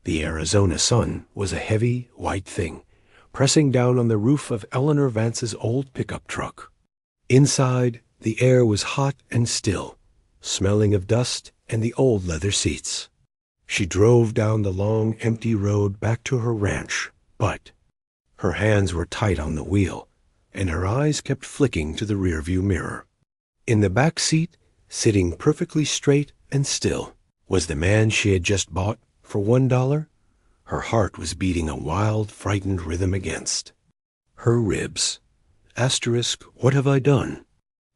The Arizona sun was a heavy, white thing, pressing down on the roof of Eleanor Vance's old pickup truck. Inside, the air was hot and still, smelling of dust and the old leather seats. She drove down the long, empty road back to her ranch, but her hands were tight on the wheel, and her eyes kept flicking to the rearview mirror. In the back seat, sitting perfectly straight and still, was the man she had just bought for $1. Her heart was beating a wild, frightened rhythm against her ribs. Asterisk, what have I done?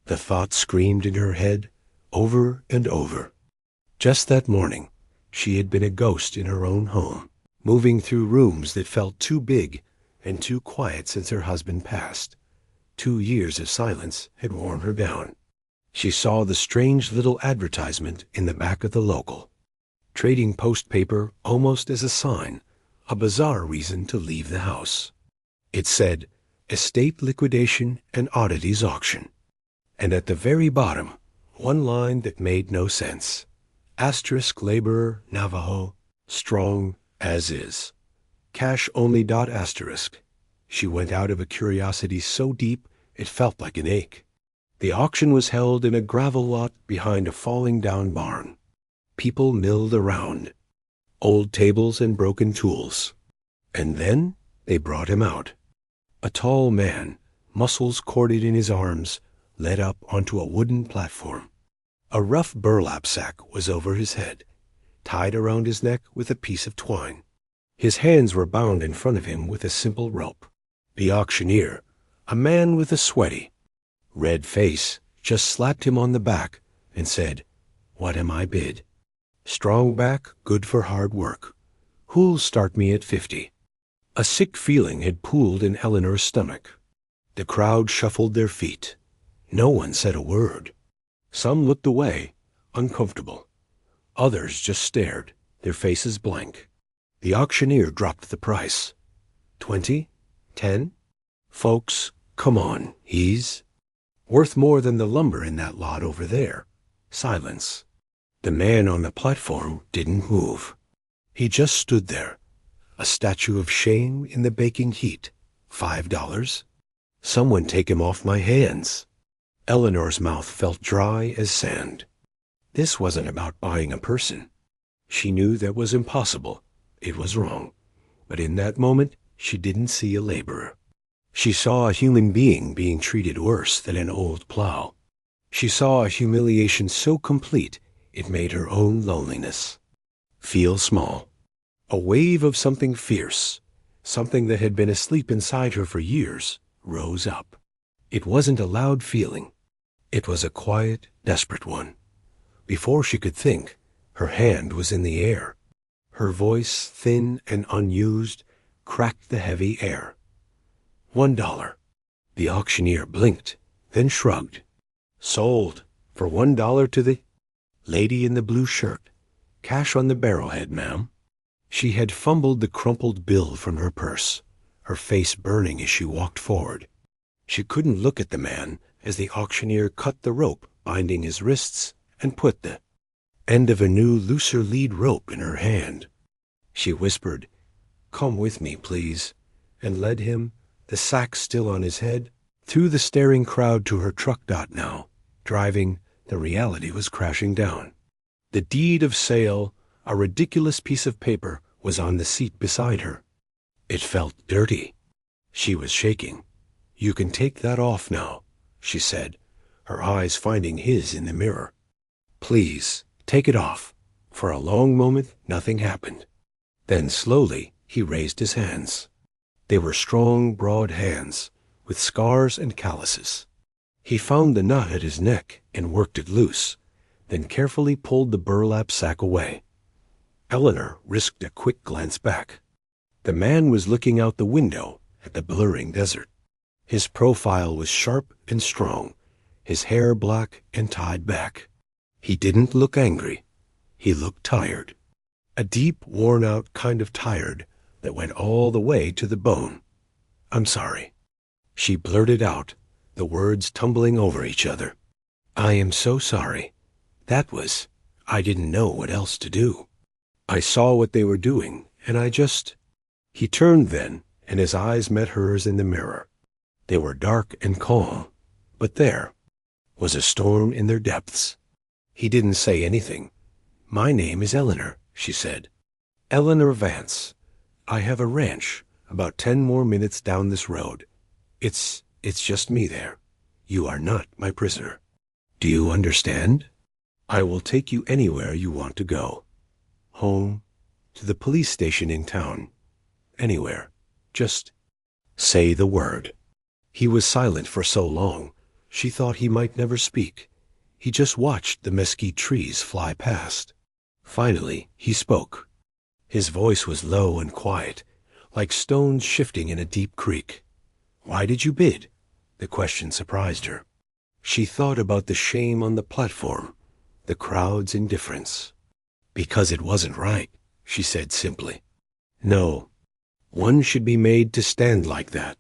The thought screamed in her head over and over. Just that morning, she had been a ghost in her own home, moving through rooms that felt too big and too quiet since her husband passed. 2 years of silence had worn her down. She saw the strange little advertisement in the back of the local, trading post paper almost as a sign, a bizarre reason to leave the house. It said, Estate Liquidation and Oddities Auction. And at the very bottom, one line that made no sense. Asterisk laborer, Navajo, strong as is. Cash only. Asterisk. She went out of a curiosity so deep it felt like an ache. The auction was held in a gravel lot behind a falling-down barn. People milled around. Old tables and broken tools. And then they brought him out. A tall man, muscles corded in his arms, led up onto a wooden platform. A rough burlap sack was over his head, tied around his neck with a piece of twine. His hands were bound in front of him with a simple rope. The auctioneer, a man with a sweaty, red face, just slapped him on the back and said, What am I bid? Strong back, good for hard work. Who'll start me at 50? A sick feeling had pooled in Eleanor's stomach. The crowd shuffled their feet. No one said a word. Some looked away, uncomfortable. Others just stared, their faces blank. The auctioneer dropped the price. 20? 10? Folks, come on, he's worth more than the lumber in that lot over there. Silence. The man on the platform didn't move. He just stood there, a statue of shame in the baking heat. $5? Someone take him off my hands. Eleanor's mouth felt dry as sand. This wasn't about buying a person. She knew that was impossible. It was wrong. But in that moment, she didn't see a laborer. She saw a human being being treated worse than an old plow. She saw a humiliation so complete it made her own loneliness feel small. A wave of something fierce, something that had been asleep inside her for years, rose up. It wasn't a loud feeling. It was a quiet, desperate one. Before she could think, her hand was in the air. Her voice, thin and unused, cracked the heavy air. $1. The auctioneer blinked, then shrugged. Sold. For $1 to the lady in the blue shirt. Cash on the barrelhead, ma'am. She had fumbled the crumpled bill from her purse, her face burning as she walked forward. She couldn't look at the man as the auctioneer cut the rope binding his wrists and put the end of a new, looser lead rope in her hand. She whispered, Come with me, please, and led him, the sack still on his head, through the staring crowd to her truck. Now, driving, the reality was crashing down. The deed of sale, a ridiculous piece of paper, was on the seat beside her. It felt dirty. She was shaking. You can take that off now, she said, her eyes finding his in the mirror. Please, take it off. For a long moment, nothing happened. Then slowly, he raised his hands. They were strong, broad hands, with scars and calluses. He found the knot at his neck and worked it loose, then carefully pulled the burlap sack away. Eleanor risked a quick glance back. The man was looking out the window at the blurring desert. His profile was sharp and strong, his hair black and tied back. He didn't look angry. He looked tired. A deep, worn-out kind of tired that went all the way to the bone. I'm sorry. She blurted out, the words tumbling over each other. I am so sorry. I didn't know what else to do. I saw what they were doing, and He turned then, and his eyes met hers in the mirror. They were dark and calm, but there was a storm in their depths. He didn't say anything. "My name is Eleanor," she said. "Eleanor Vance. I have a ranch about 10 more minutes down this road. It's just me there. You are not my prisoner. Do you understand? I will take you anywhere you want to go. Home, to the police station in town. Anywhere. Just say the word." He was silent for so long, she thought he might never speak. He just watched the mesquite trees fly past. Finally, he spoke. His voice was low and quiet, like stones shifting in a deep creek. "Why did you bid?" The question surprised her. She thought about the shame on the platform, the crowd's indifference. "Because it wasn't right," she said simply. "No, one should be made to stand like that."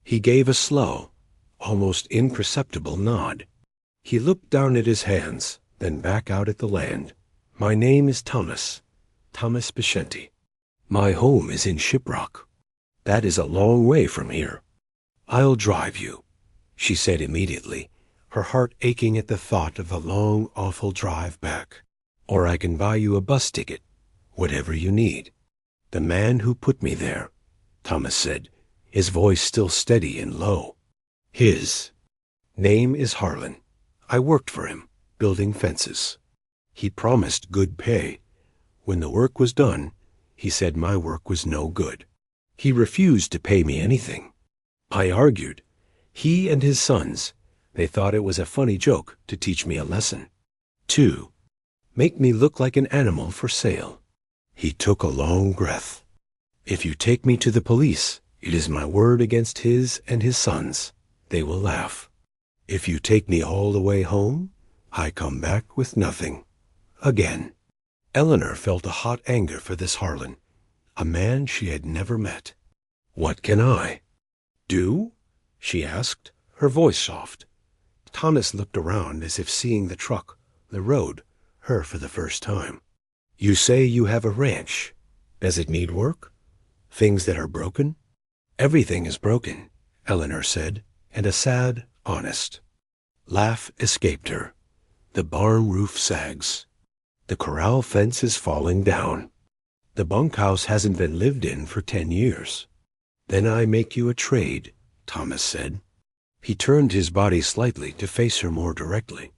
He gave a slow, almost imperceptible nod. He looked down at his hands, then back out at the land. "My name is Thomas Bishenti. My home is in Shiprock. That is a long way from here. I'll drive you," she said immediately, her heart aching at the thought of the long, awful drive back. "Or I can buy you a bus ticket, whatever you need." "The man who put me there," Thomas said, his voice still steady and low. "His name is Harlan. I worked for him, building fences. He promised good pay. When the work was done, he said my work was no good. He refused to pay me anything. I argued. He and his sons, they thought it was a funny joke to teach me a lesson. 2. Make me look like an animal for sale." He took a long breath. "If you take me to the police, it is my word against his and his sons. They will laugh. If you take me all the way home, I come back with nothing. Again." Eleanor felt a hot anger for this Harlan, a man she had never met. "What can I do?" she asked, her voice soft. Thomas looked around as if seeing the truck, the road, her for the first time. "You say you have a ranch. Does it need work? Things that are broken?" "Everything is broken," Eleanor said, and a sad, honest laugh escaped her. "The barn roof sags. The corral fence is falling down. The bunkhouse hasn't been lived in for 10 years. Then I make you a trade," Thomas said. He turned his body slightly to face her more directly.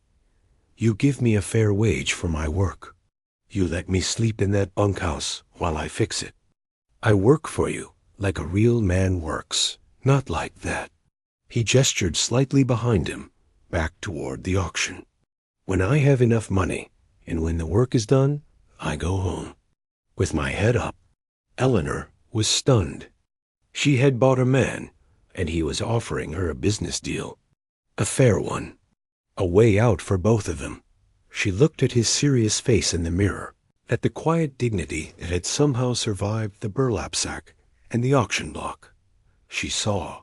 "You give me a fair wage for my work. You let me sleep in that bunkhouse while I fix it. I work for you like a real man works, not like that." He gestured slightly behind him, back toward the auction. "When I have enough money, and when the work is done, I go home." With my head up, Eleanor was stunned. She had bought a man, and he was offering her a business deal. A fair one. A way out for both of them. She looked at his serious face in the mirror, at the quiet dignity that had somehow survived the burlap sack and the auction block. She saw,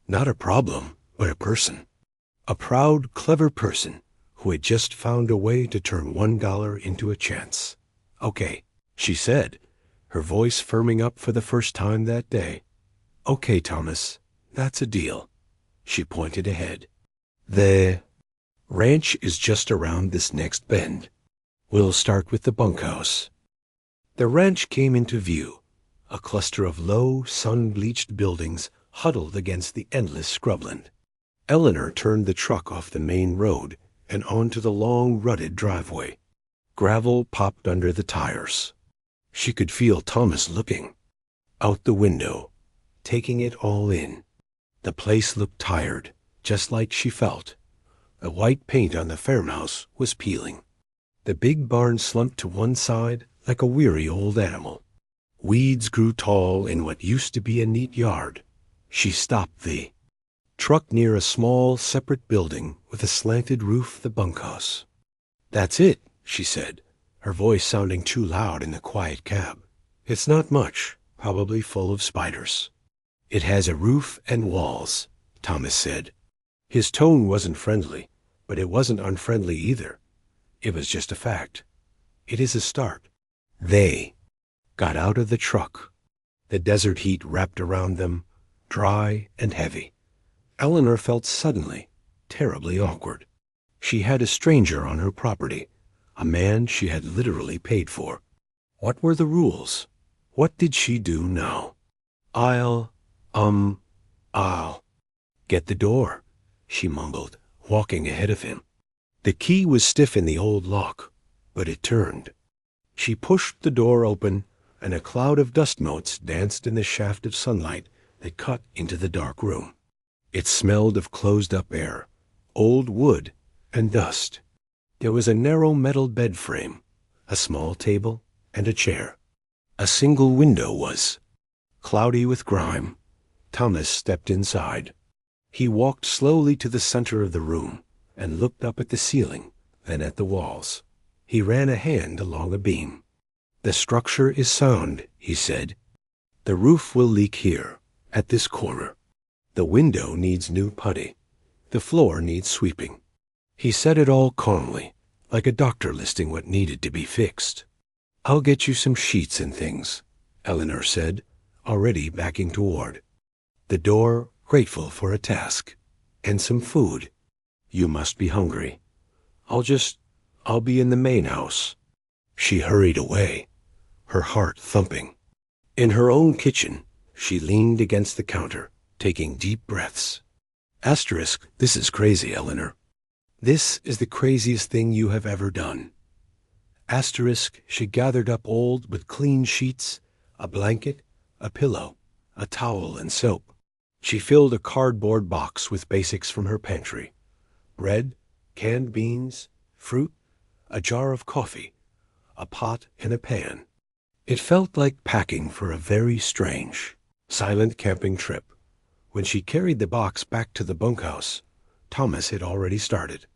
not a problem, but a person. A proud, clever person who had just found a way to turn $1 into a chance. "Okay," she said, her voice firming up for the first time that day. "Okay, Thomas, that's a deal." She pointed ahead. "The ranch is just around this next bend. We'll start with the bunkhouse." The ranch came into view, a cluster of low, sun-bleached buildings huddled against the endless scrubland. Eleanor turned the truck off the main road and onto the long, rutted driveway. Gravel popped under the tires. She could feel Thomas looking out the window, taking it all in. The place looked tired, just like she felt. The white paint on the farmhouse was peeling. The big barn slumped to one side like a weary old animal. Weeds grew tall in what used to be a neat yard. She stopped the truck near a small, separate building with a slanted roof, the bunkhouse. "That's it," she said, her voice sounding too loud in the quiet cab. "It's not much, probably full of spiders." "It has a roof and walls," Thomas said. His tone wasn't friendly, but it wasn't unfriendly either. It was just a fact. "It is a start." They got out of the truck. The desert heat wrapped around them, dry and heavy. Eleanor felt suddenly terribly awkward. She had a stranger on her property, a man she had literally paid for. What were the rules? What did she do now? I'll get the door, she mumbled, walking ahead of him. The key was stiff in the old lock, but it turned. She pushed the door open, and a cloud of dust motes danced in the shaft of sunlight that cut into the dark room. It smelled of closed-up air, old wood, and dust. There was a narrow metal bed frame, a small table, and a chair. A single window was cloudy with grime. Thomas stepped inside. He walked slowly to the center of the room and looked up at the ceiling, then at the walls. He ran a hand along a beam. "The structure is sound," he said. "The roof will leak here, at this corner. The window needs new putty. The floor needs sweeping." He said it all calmly, like a doctor listing what needed to be fixed. "I'll get you some sheets and things," Eleanor said, already backing toward the door, grateful for a task. "And some food. You must be hungry. I'll be in the main house." She hurried away, her heart thumping. In her own kitchen, she leaned against the counter, taking deep breaths. This is crazy, Eleanor. This is the craziest thing you have ever done. She gathered up old but clean sheets, a blanket, a pillow, a towel, and soap. She filled a cardboard box with basics from her pantry: bread, canned beans, fruit, a jar of coffee, a pot and a pan. It felt like packing for a very strange, silent camping trip. When she carried the box back to the bunkhouse, Thomas had already started.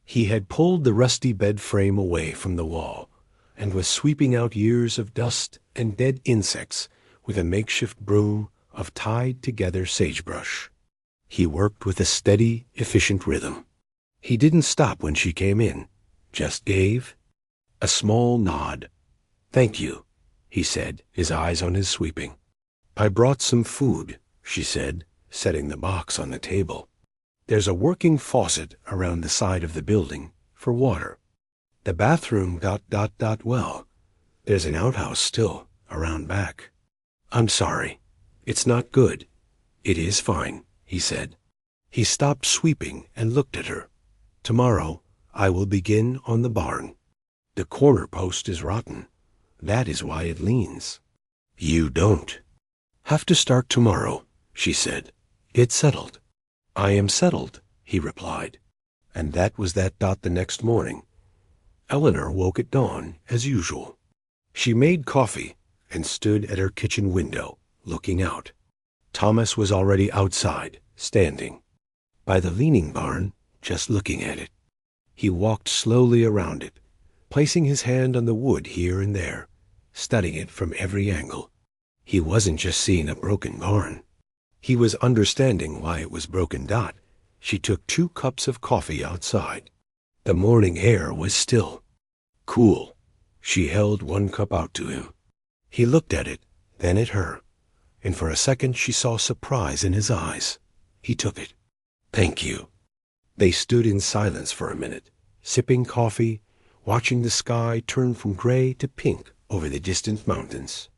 He had pulled the rusty bed frame away from the wall and was sweeping out years of dust and dead insects with a makeshift broom of tied-together sagebrush. He worked with a steady, efficient rhythm. He didn't stop when she came in, just gave a small nod. "Thank you," he said, his eyes on his sweeping. "I brought some food," she said, setting the box on the table. "There's a working faucet around the side of the building for water. The bathroom well. There's an outhouse still around back. I'm sorry. It's not good." "It is fine," he said. He stopped sweeping and looked at her. "Tomorrow I will begin on the barn. The corner post is rotten. That is why it leans." "You don't have to start tomorrow," she said. "It's settled." "I am settled," he replied. And that was that. The next morning, Eleanor woke at dawn, as usual. She made coffee and stood at her kitchen window, looking out. Thomas was already outside, standing by the leaning barn, just looking at it. He walked slowly around it, placing his hand on the wood here and there, studying it from every angle. He wasn't just seeing a broken barn. He was understanding why it was broken. She took 2 cups of coffee outside. The morning air was still, cool. She held 1 cup out to him. He looked at it, then at her, and for a second she saw surprise in his eyes. He took it. "Thank you." They stood in silence for a minute, sipping coffee, watching the sky turn from gray to pink over the distant mountains.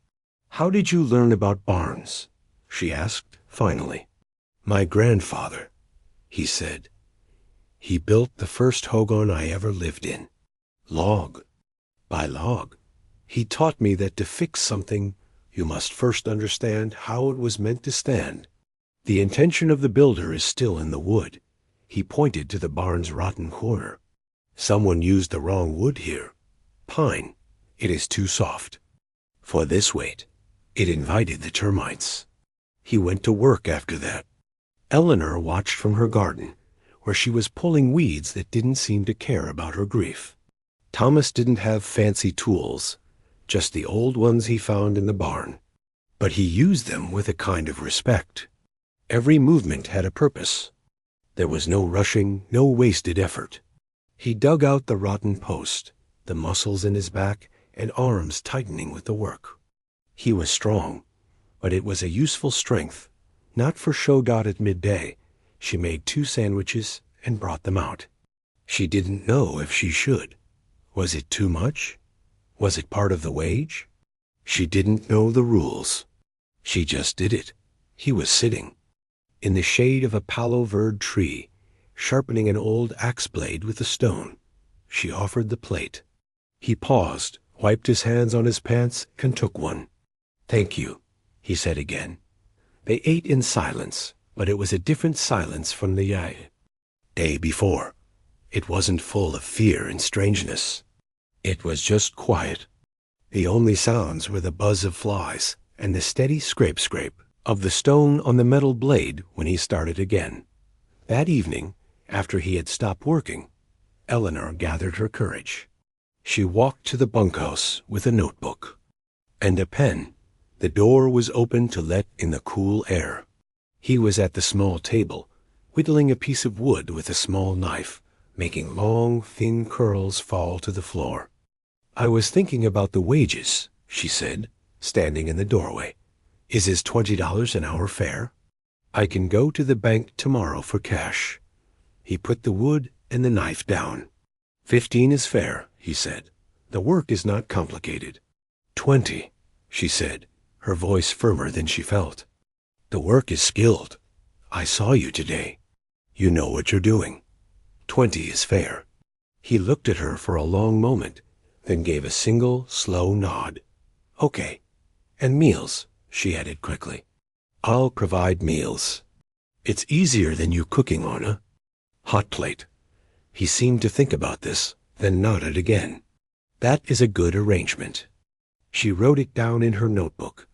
"How did you learn about barns?" she asked, finally. "My grandfather," he said. "He built the first hogan I ever lived in. Log by log. He taught me that to fix something, you must first understand how it was meant to stand. The intention of the builder is still in the wood." He pointed to the barn's rotten corner. "Someone used the wrong wood here. Pine. It is too soft for this weight. It invited the termites." He went to work after that. Eleanor watched from her garden, where she was pulling weeds that didn't seem to care about her grief. Thomas didn't have fancy tools, just the old ones he found in the barn. But he used them with a kind of respect. Every movement had a purpose. There was no rushing, no wasted effort. He dug out the rotten post, the muscles in his back and arms tightening with the work. He was strong, but it was a useful strength. Not for show. At midday, she made 2 sandwiches and brought them out. She didn't know if she should. Was it too much? Was it part of the wage? She didn't know the rules. She just did it. He was sitting in the shade of a palo verde tree, sharpening an old axe blade with a stone. She offered the plate. He paused, wiped his hands on his pants, and took one. "Thank you," he said again. They ate in silence, but it was a different silence from the day before. It wasn't full of fear and strangeness. It was just quiet. The only sounds were the buzz of flies and the steady scrape of the stone on the metal blade when he started again. That evening, after he had stopped working, Eleanor gathered her courage. She walked to the bunkhouse with a notebook and a pen. The door was open to let in the cool air. He was at the small table, whittling a piece of wood with a small knife, making long, thin curls fall to the floor. "I was thinking about the wages," she said, standing in the doorway. "Is his $20 an hour fair? I can go to the bank tomorrow for cash." He put the wood and the knife down. 15 is fair," he said. "The work is not complicated." 20, she said, her voice firmer than she felt. "The work is skilled. I saw you today. You know what you're doing. 20 is fair." He looked at her for a long moment, then gave a single, slow nod. "Okay. And meals," she added quickly. "I'll provide meals. It's easier than you cooking on a hot plate." He seemed to think about this, then nodded again. "That is a good arrangement." She wrote it down in her notebook,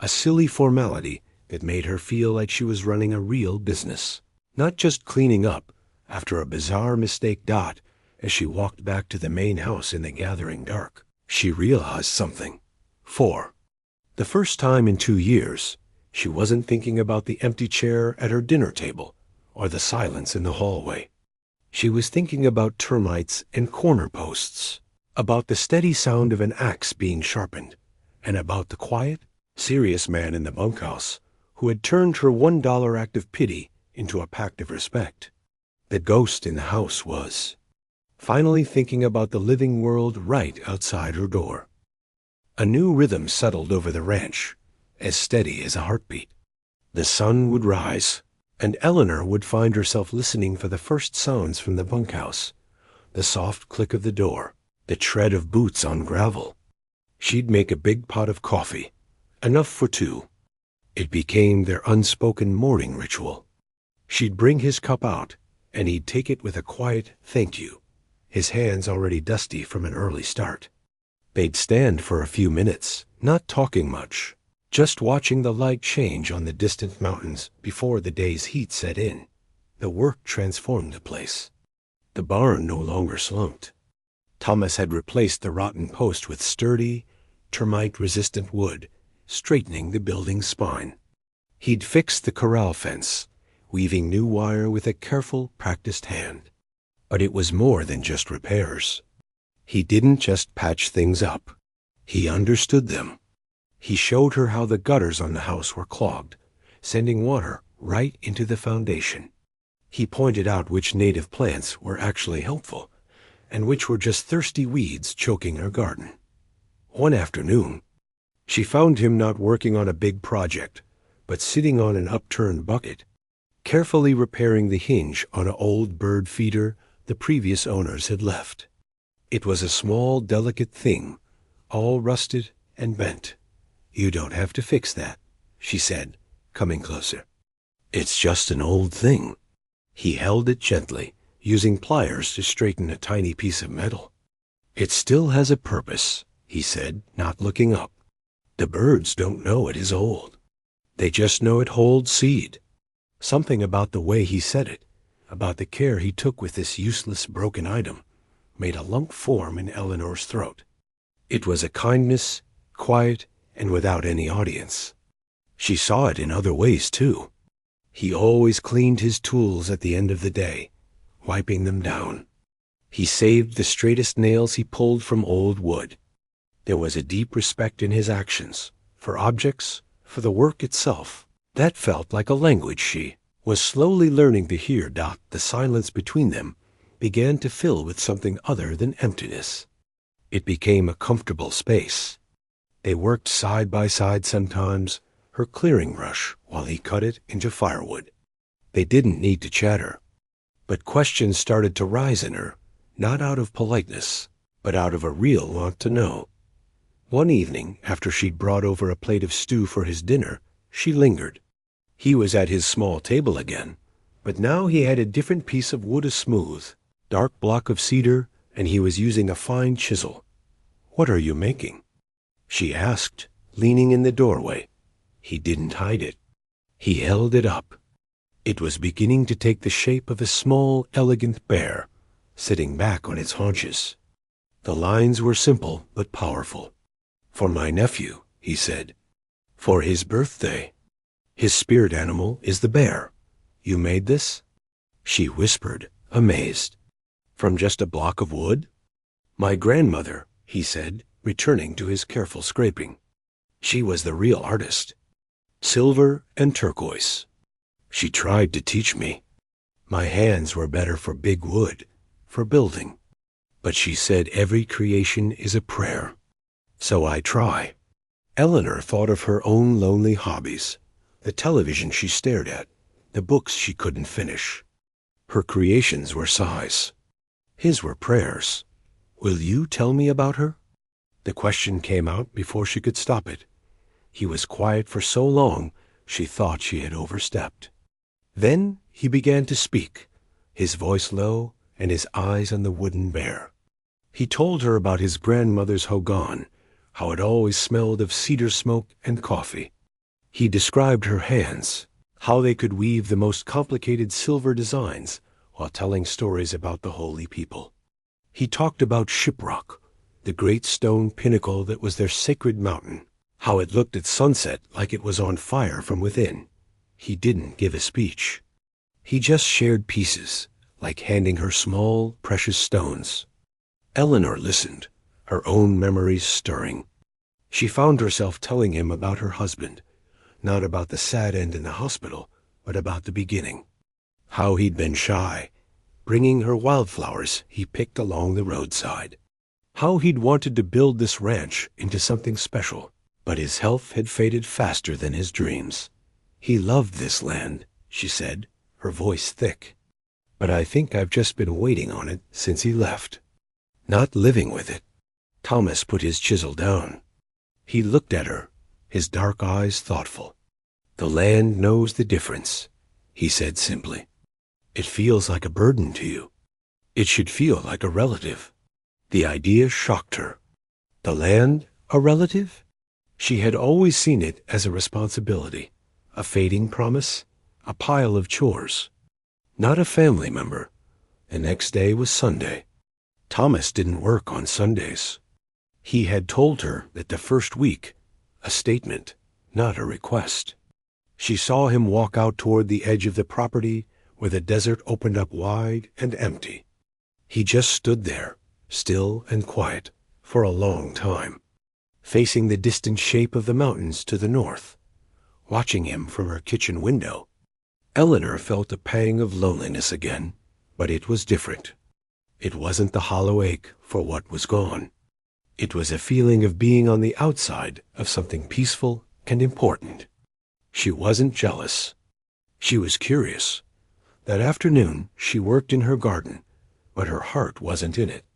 a silly formality that made her feel like she was running a real business, not just cleaning up after a bizarre mistake. As she walked back to the main house in the gathering dark, she realized something. For the first time in 2 years, she wasn't thinking about the empty chair at her dinner table or the silence in the hallway. She was thinking about termites and corner posts, about the steady sound of an axe being sharpened, and about the quiet, serious man in the bunkhouse who had turned her $1 act of pity into a pact of respect. The ghost in the house was finally thinking about the living world right outside her door. A new rhythm settled over the ranch, as steady as a heartbeat. The sun would rise, and Eleanor would find herself listening for the first sounds from the bunkhouse, the soft click of the door, the tread of boots on gravel. She'd make a big pot of coffee, enough for 2. It became their unspoken morning ritual. She'd bring his cup out, and he'd take it with a quiet "thank you," his hands already dusty from an early start. They'd stand for a few minutes, not talking much, just watching the light change on the distant mountains before the day's heat set in. The work transformed the place. The barn no longer slumped. Thomas had replaced the rotten post with sturdy, termite-resistant wood, straightening the building's spine. He'd fixed the corral fence, weaving new wire with a careful, practiced hand. But it was more than just repairs. He didn't just patch things up. He understood them. He showed her how the gutters on the house were clogged, sending water right into the foundation. He pointed out which native plants were actually helpful, and which were just thirsty weeds choking her garden. One afternoon, she found him not working on a big project, but sitting on an upturned bucket, carefully repairing the hinge on an old bird feeder the previous owners had left. It was a small, delicate thing, all rusted and bent. "You don't have to fix that," she said, coming closer. "It's just an old thing." He held it gently, using pliers to straighten a tiny piece of metal. "It still has a purpose," he said, not looking up. "The birds don't know it is old. They just know it holds seed." Something about the way he said it, about the care he took with this useless broken item, made a lump form in Eleanor's throat. It was a kindness, quiet and without any audience. She saw it in other ways, too. He always cleaned his tools at the end of the day, wiping them down. He saved the straightest nails he pulled from old wood. There was a deep respect in his actions for objects, for the work itself. That felt like a language she was slowly learning to hear. The silence between them began to fill with something other than emptiness. It became a comfortable space. They worked side by side sometimes, her clearing brush while he cut it into firewood. They didn't need to chatter, but questions started to rise in her, not out of politeness, but out of a real want to know. One evening, after she'd brought over a plate of stew for his dinner, she lingered. He was at his small table again, but now he had a different piece of wood, a smooth, dark block of cedar, and he was using a fine chisel. "What are you making?" she asked, leaning in the doorway. He didn't hide it. He held it up. It was beginning to take the shape of a small, elegant bear, sitting back on its haunches. The lines were simple but powerful. "For my nephew," he said. "For his birthday. His spirit animal is the bear. You made this?" She whispered, amazed. "From just a block of wood?" "My grandmother," he said, returning to his careful scraping. "She was the real artist. Silver and turquoise. She tried to teach me. My hands were better for big wood, for building. But she said every creation is a prayer. So I try." Eleanor thought of her own lonely hobbies, the television she stared at, the books she couldn't finish. Her creations were sighs. His were prayers. "Will you tell me about her?" The question came out before she could stop it. He was quiet for so long, she thought she had overstepped. Then he began to speak, his voice low and his eyes on the wooden bear. He told her about his grandmother's hogan, how it always smelled of cedar smoke and coffee. He described her hands, how they could weave the most complicated silver designs while telling stories about the holy people. He talked about Shiprock, the great stone pinnacle that was their sacred mountain, how it looked at sunset like it was on fire from within. He didn't give a speech. He just shared pieces, like handing her small, precious stones. Eleanor listened, her own memories stirring. She found herself telling him about her husband, not about the sad end in the hospital, but about the beginning. How he'd been shy, bringing her wildflowers he picked along the roadside. How he'd wanted to build this ranch into something special, but his health had faded faster than his dreams. "He loved this land," she said, her voice thick. "But I think I've just been waiting on it since he left. Not living with it." Thomas put his chisel down. He looked at her, his dark eyes thoughtful. "The land knows the difference," he said simply. "It feels like a burden to you. It should feel like a relative." The idea shocked her. The land, a relative? She had always seen it as a responsibility, a fading promise, a pile of chores. Not a family member. The next day was Sunday. Thomas didn't work on Sundays. He had told her that the first week, a statement, not a request. She saw him walk out toward the edge of the property where the desert opened up wide and empty. He just stood there, still and quiet, for a long time, facing the distant shape of the mountains to the north, watching him from her kitchen window. Eleanor felt a pang of loneliness again, but it was different. It wasn't the hollow ache for what was gone. It was a feeling of being on the outside of something peaceful and important. She wasn't jealous. She was curious. That afternoon she worked in her garden, but her heart wasn't in it.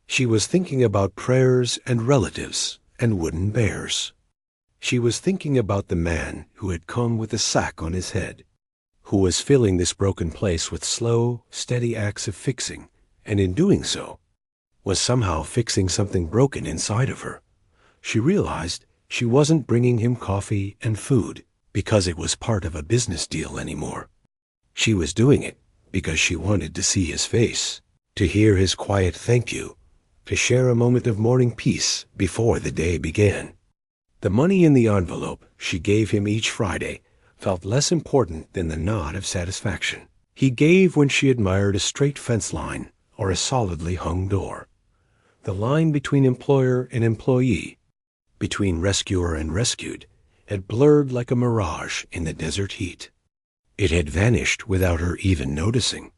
She was thinking about prayers and relatives and wooden bears. She was thinking about the man who had come with a sack on his head, who was filling this broken place with slow, steady acts of fixing, and in doing so, was somehow fixing something broken inside of her. She realized she wasn't bringing him coffee and food because it was part of a business deal anymore. She was doing it because she wanted to see his face, to hear his quiet thank you, to share a moment of morning peace before the day began. The money in the envelope she gave him each Friday felt less important than the nod of satisfaction. He gave when she admired a straight fence line or a solidly hung door. The line between employer and employee, between rescuer and rescued, had blurred like a mirage in the desert heat. It had vanished without her even noticing.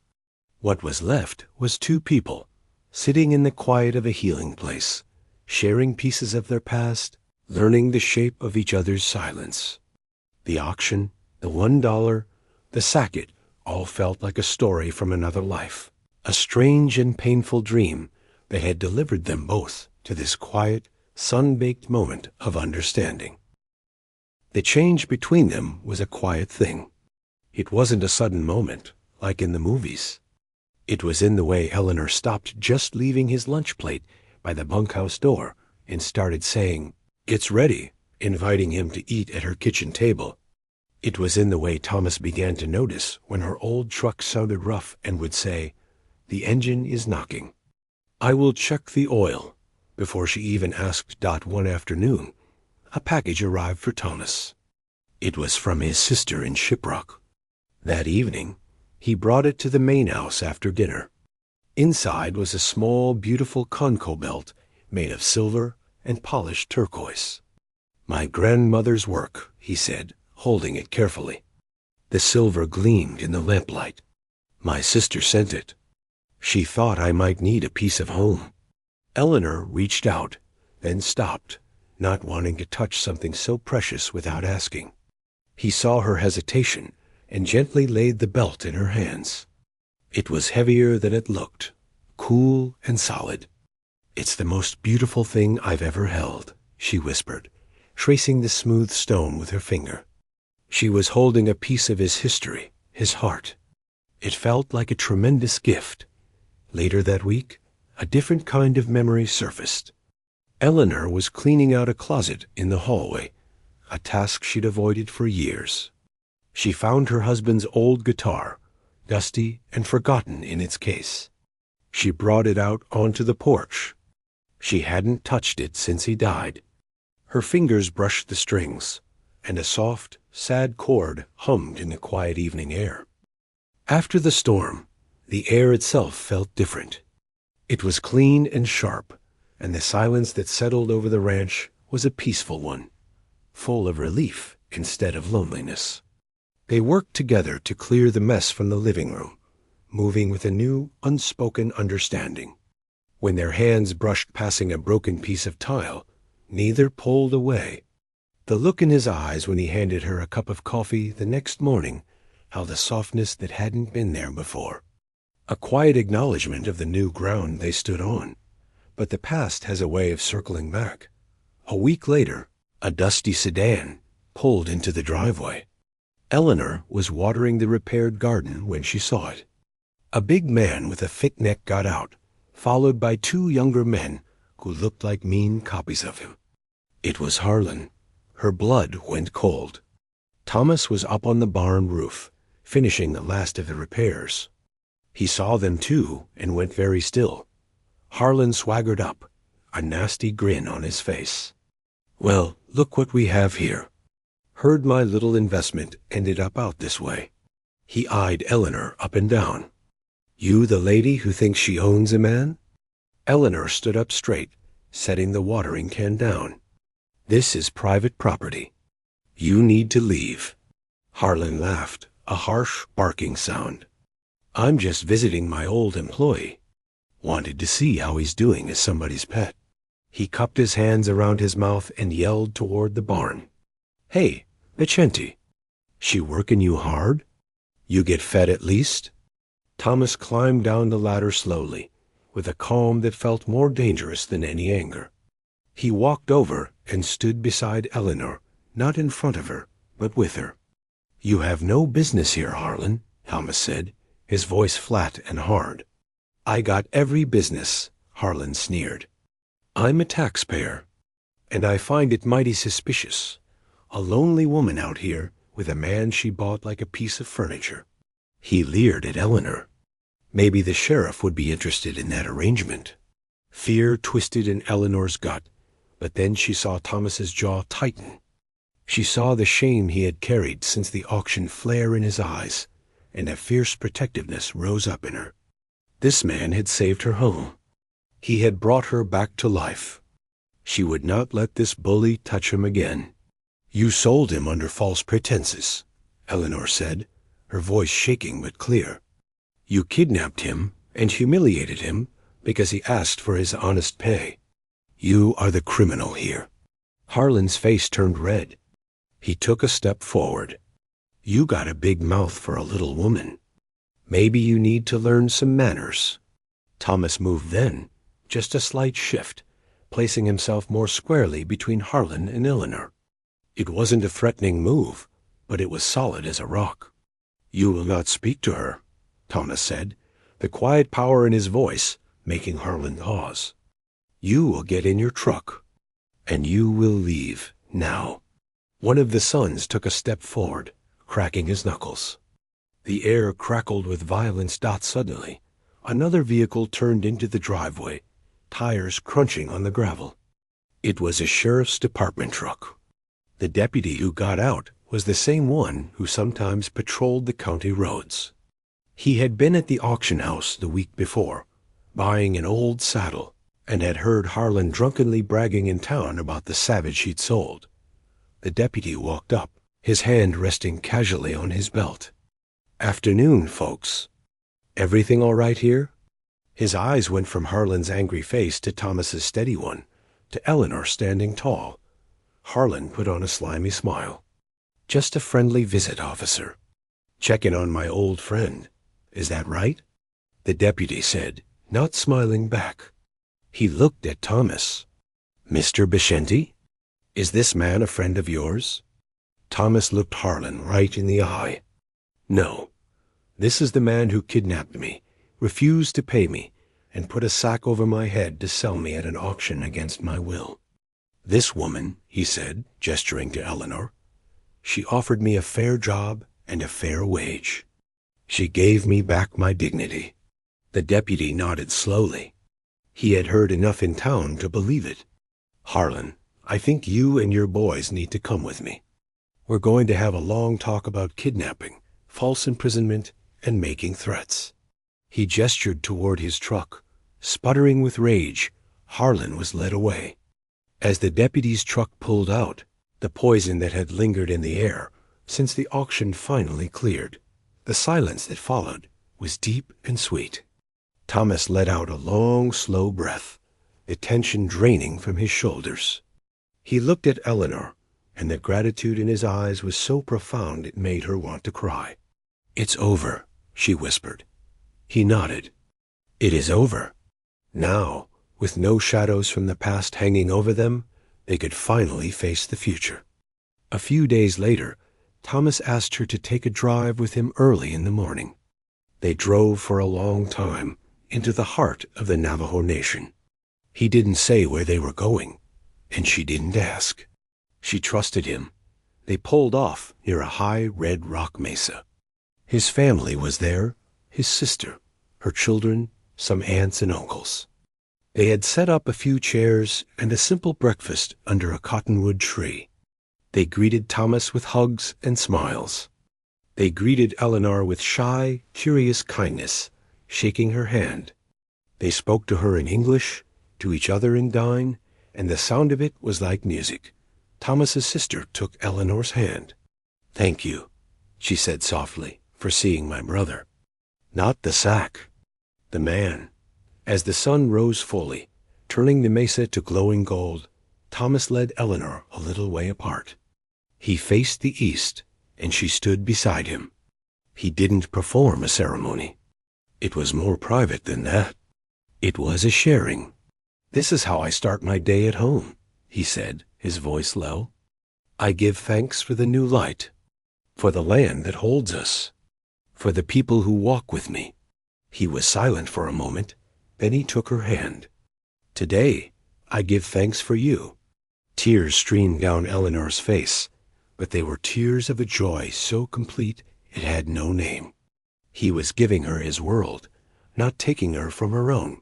What was left was two people, sitting in the quiet of a healing place, sharing pieces of their past, learning the shape of each other's silence. The auction, the $1, the sacket, all felt like a story from another life, a strange and painful dream that had delivered them both to this quiet, sun-baked moment of understanding. The change between them was a quiet thing. It wasn't a sudden moment, like in the movies. It was in the way Eleanor stopped just leaving his lunch plate by the bunkhouse door and started saying, "It's ready," inviting him to eat at her kitchen table. It was in the way Thomas began to notice when her old truck sounded rough and would say, "The engine is knocking. I will check the oil." Before she even asked Dot one afternoon, a package arrived for Thomas. It was from his sister in Shiprock. That evening, he brought it to the main house after dinner. Inside was a small, beautiful Conco belt made of silver and polished turquoise. "My grandmother's work," he said, holding it carefully. The silver gleamed in the lamplight. "My sister sent it. She thought I might need a piece of home." Eleanor reached out, then stopped, not wanting to touch something so precious without asking. He saw her hesitation and gently laid the belt in her hands. It was heavier than it looked, cool and solid. "It's the most beautiful thing I've ever held," she whispered, tracing the smooth stone with her finger. She was holding a piece of his history, his heart. It felt like a tremendous gift. Later that week, a different kind of memory surfaced. Eleanor was cleaning out a closet in the hallway, a task she'd avoided for years. She found her husband's old guitar, dusty and forgotten in its case. She brought it out onto the porch. She hadn't touched it since he died. Her fingers brushed the strings, and a soft, sad chord hummed in the quiet evening air. After the storm, the air itself felt different. It was clean and sharp, and the silence that settled over the ranch was a peaceful one, full of relief instead of loneliness. They worked together to clear the mess from the living room, moving with a new, unspoken understanding. When their hands brushed passing a broken piece of tile, neither pulled away. The look in his eyes when he handed her a cup of coffee the next morning held a softness that hadn't been there before. A quiet acknowledgement of the new ground they stood on. But the past has a way of circling back. A week later, a dusty sedan pulled into the driveway. Eleanor was watering the repaired garden when she saw it. A big man with a thick neck got out, followed by two younger men who looked like mean copies of him. It was Harlan. Her blood went cold. Thomas was up on the barn roof, finishing the last of the repairs. He saw them too and went very still. Harlan swaggered up, a nasty grin on his face. "Well, look what we have here. Heard my little investment ended up out this way." He eyed Eleanor up and down. "You the lady who thinks she owns a man?" Eleanor stood up straight, setting the watering can down. "This is private property. You need to leave." Harlan laughed, a harsh, barking sound. "I'm just visiting my old employee. Wanted to see how he's doing as somebody's pet." He cupped his hands around his mouth and yelled toward the barn. "Hey, Vicente, she working you hard? You get fed at least?" Thomas climbed down the ladder slowly, with a calm that felt more dangerous than any anger. He walked over and stood beside Eleanor, not in front of her, but with her. "You have no business here, Harlan," Thomas said, his voice flat and hard. "I got every business," Harlan sneered. "I'm a taxpayer, and I find it mighty suspicious. A lonely woman out here with a man she bought like a piece of furniture." He leered at Eleanor. Maybe the sheriff would be interested in that arrangement. Fear twisted in Eleanor's gut, but then she saw Thomas's jaw tighten. She saw the shame he had carried since the auction flare in his eyes, and a fierce protectiveness rose up in her. This man had saved her home. He had brought her back to life. She would not let this bully touch him again. You sold him under false pretenses, Eleanor said, her voice shaking but clear. You kidnapped him and humiliated him because he asked for his honest pay. You are the criminal here. Harlan's face turned red. He took a step forward. You got a big mouth for a little woman. Maybe you need to learn some manners. Thomas moved then, just a slight shift, placing himself more squarely between Harlan and Eleanor. It wasn't a threatening move, but it was solid as a rock. You will not speak to her, Thomas said, the quiet power in his voice making Harlan pause. You will get in your truck, and you will leave now. One of the sons took a step forward, cracking his knuckles. The air crackled with violence. Suddenly, another vehicle turned into the driveway, tires crunching on the gravel. It was a sheriff's department truck. The deputy who got out was the same one who sometimes patrolled the county roads. He had been at the auction house the week before, buying an old saddle, and had heard Harlan drunkenly bragging in town about the savage he'd sold. The deputy walked up, his hand resting casually on his belt. Afternoon, folks. Everything all right here? His eyes went from Harlan's angry face to Thomas's steady one, to Eleanor standing tall. Harlan put on a slimy smile. Just a friendly visit, officer. Checking on my old friend. Is that right? The deputy said, not smiling back. He looked at Thomas. Mr. Bishenti? Is this man a friend of yours? Thomas looked Harlan right in the eye. No. This is the man who kidnapped me, refused to pay me, and put a sack over my head to sell me at an auction against my will. This woman, he said, gesturing to Eleanor, she offered me a fair job and a fair wage. She gave me back my dignity. The deputy nodded slowly. He had heard enough in town to believe it. Harlan, I think you and your boys need to come with me. We're going to have a long talk about kidnapping, false imprisonment, and making threats. He gestured toward his truck. Sputtering with rage, Harlan was led away. As the deputy's truck pulled out, the poison that had lingered in the air since the auction finally cleared, the silence that followed was deep and sweet. Thomas let out a long, slow breath, the tension draining from his shoulders. He looked at Eleanor, and the gratitude in his eyes was so profound it made her want to cry. It's over, she whispered. He nodded. It is over. Now, with no shadows from the past hanging over them, they could finally face the future. A few days later, Thomas asked her to take a drive with him early in the morning. They drove for a long time into the heart of the Navajo Nation. He didn't say where they were going, and she didn't ask. She trusted him. They pulled off near a high red rock mesa. His family was there, his sister, her children, some aunts and uncles. They had set up a few chairs and a simple breakfast under a cottonwood tree. They greeted Thomas with hugs and smiles. They greeted Eleanor with shy, curious kindness, shaking her hand. They spoke to her in English, to each other in Dine, and the sound of it was like music. Thomas's sister took Eleanor's hand. Thank you, she said softly, for seeing my brother. Not the sack, the man. As the sun rose fully, turning the mesa to glowing gold, Thomas led Eleanor a little way apart. He faced the east, and she stood beside him. He didn't perform a ceremony. It was more private than that. It was a sharing. This is how I start my day at home, he said, his voice low. I give thanks for the new light, for the land that holds us, for the people who walk with me. He was silent for a moment, then he took her hand. Today, I give thanks for you. Tears streamed down Eleanor's face, but they were tears of a joy so complete it had no name. He was giving her his world, not taking her from her own.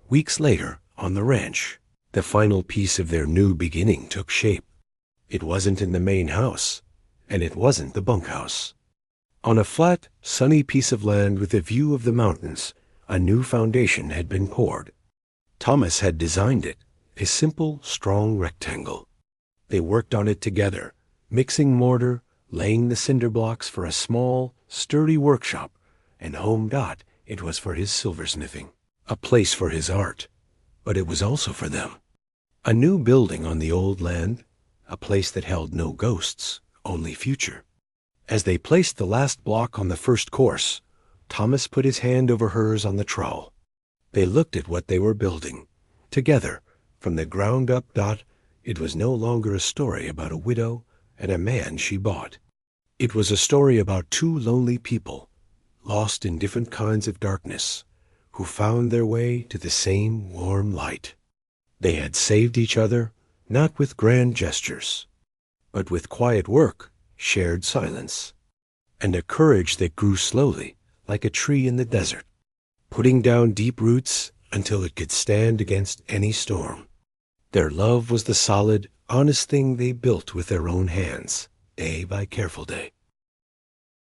Weeks later, on the ranch, the final piece of their new beginning took shape. It wasn't in the main house, and it wasn't the bunkhouse. On a flat, sunny piece of land with a view of the mountains, a new foundation had been poured. Thomas had designed it, a simple, strong rectangle. They worked on it together, mixing mortar, laying the cinder blocks for a small, sturdy workshop, and home. It was for his silversmithing, a place for his art, but it was also for them. A new building on the old land, a place that held no ghosts, only future. As they placed the last block on the first course, Thomas put his hand over hers on the trowel. They looked at what they were building, together, from the ground up. It was no longer a story about a widow and a man she bought. It was a story about two lonely people, lost in different kinds of darkness, who found their way to the same warm light. They had saved each other, not with grand gestures, but with quiet work, shared silence, and a courage that grew slowly, like a tree in the desert, putting down deep roots until it could stand against any storm. Their love was the solid, honest thing they built with their own hands, day by careful day.